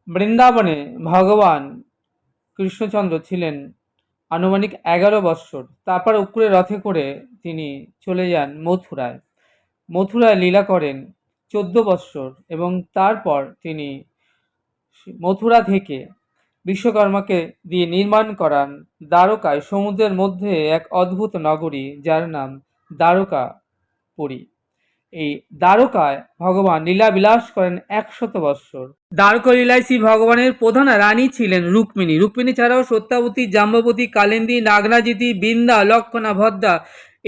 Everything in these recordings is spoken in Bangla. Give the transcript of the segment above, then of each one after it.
বৃন্দাবনে ভগবান কৃষ্ণচন্দ্র ছিলেন আনুমানিক 11 বৎসর। তারপর উপরে রথে করে তিনি চলে যান মথুরায়। মথুরায় লীলা করেন 14 বৎসর এবং তারপর তিনি মথুরা থেকে বিশ্বকর্মাকে দিয়ে নির্মাণ করান দ্বারকায় সমুদ্রের মধ্যে এক অদ্ভুত নগরী, যার নাম দ্বারকাপুরী। এই দ্বারকায় ভগবান লীলা বিলাস করেন 100 বৎসর। দ্বারকা লীলায় শ্রী ভগবানের প্রধান রানী ছিলেন রুক্মিণী। রুক্মিণী ছাড়াও সত্যাবতী, জাম্ববতী, কালিন্দী, নাগনাজিতি, বৃন্দা, লক্ষণা, ভদ্রা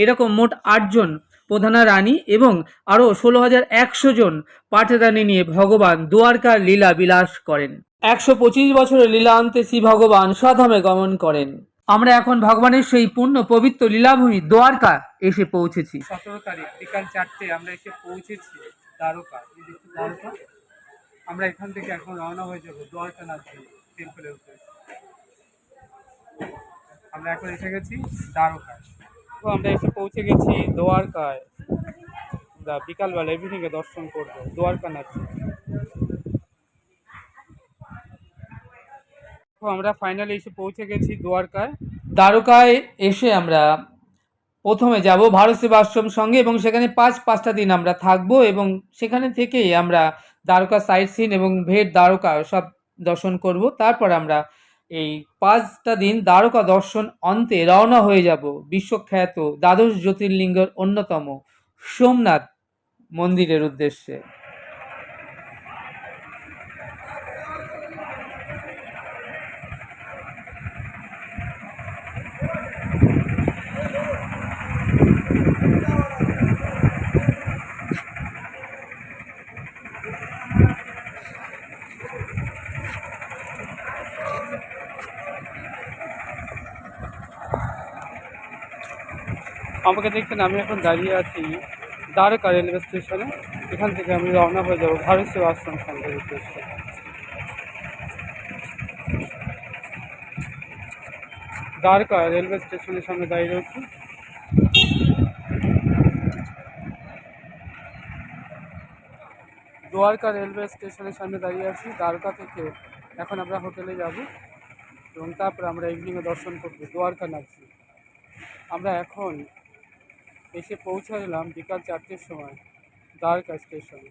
এরকম মোট 8 জন প্রধানা রানী এবং আরও 16,100 জন পাঠরানী নিয়ে ভগবান দ্বারকার লীলা বিলাস করেন। 125 বছরের লীলা অন্তে শ্রী ভগবান স্বধামে গমন করেন। আমরা এখন ভগবানের সেই পূর্ণ পবিত্র লীলাভূমি দ্বারকা এসে পৌঁছেছি। 17 তারিখ বিকাল 4টে আমরা এসে পৌঁছেছি দ্বারকা। দ্বারকা আমরা এখান থেকে এখন রওনা হয়ে যাব দ্বারকানাথ টেম্পলের উদ্দেশ্যে। আমরা এখন এসে গেছি দ্বারকায়। তো আমরা এসে পৌঁছে গেছি দ্বারকায়। আমরা বিকালবেলা ইভিনিংয়ে দর্শন করবো দ্বারকানাথ। তো আমরা ফাইনালি এসে পৌঁছে গেছি দ্বারকায়। দ্বারকায় এসে আমরা প্রথমে যাব ভারত সেবাশ্রম সঙ্গে এবং সেখানে 5টা দিন আমরা থাকবো এবং সেখানে থেকেই আমরা দ্বারকা সাইট সিন এবং ভেট দ্বারকা সব দর্শন করব। তারপর আমরা এই 5টা দিন দ্বারকা দর্শন অন্তে রওনা হয়ে যাব বিশ্বখ্যাত দ্বাদশ জ্যোতির্লিঙ্গের অন্যতম সোমনাথ মন্দিরের উদ্দেশ্যে। আমাকে দেখছেন, আমি এখন দাঁড়িয়ে আছি দ্বারকা রেলওয়ে স্টেশনে। এখান থেকে আমি রওনা হয়ে যাব ভারত সেবাশ্রম সংঘের উদ্দেশ্যে। দ্বারকা রেলওয়ে স্টেশনের সামনে দাঁড়িয়ে রয়েছি। দ্বারকা রেলওয়ে স্টেশনের সামনে দাঁড়িয়ে আছি। দ্বারকা থেকে এখন আমরা হোটেলে যাব এবং তারপর আমরা ইভিনিংয়ে দর্শন করবো দ্বারকানাথ। আমরা এখন এসে পৌঁছালাম বিকাল 4টের সময় দ্বারকা স্টেশনে।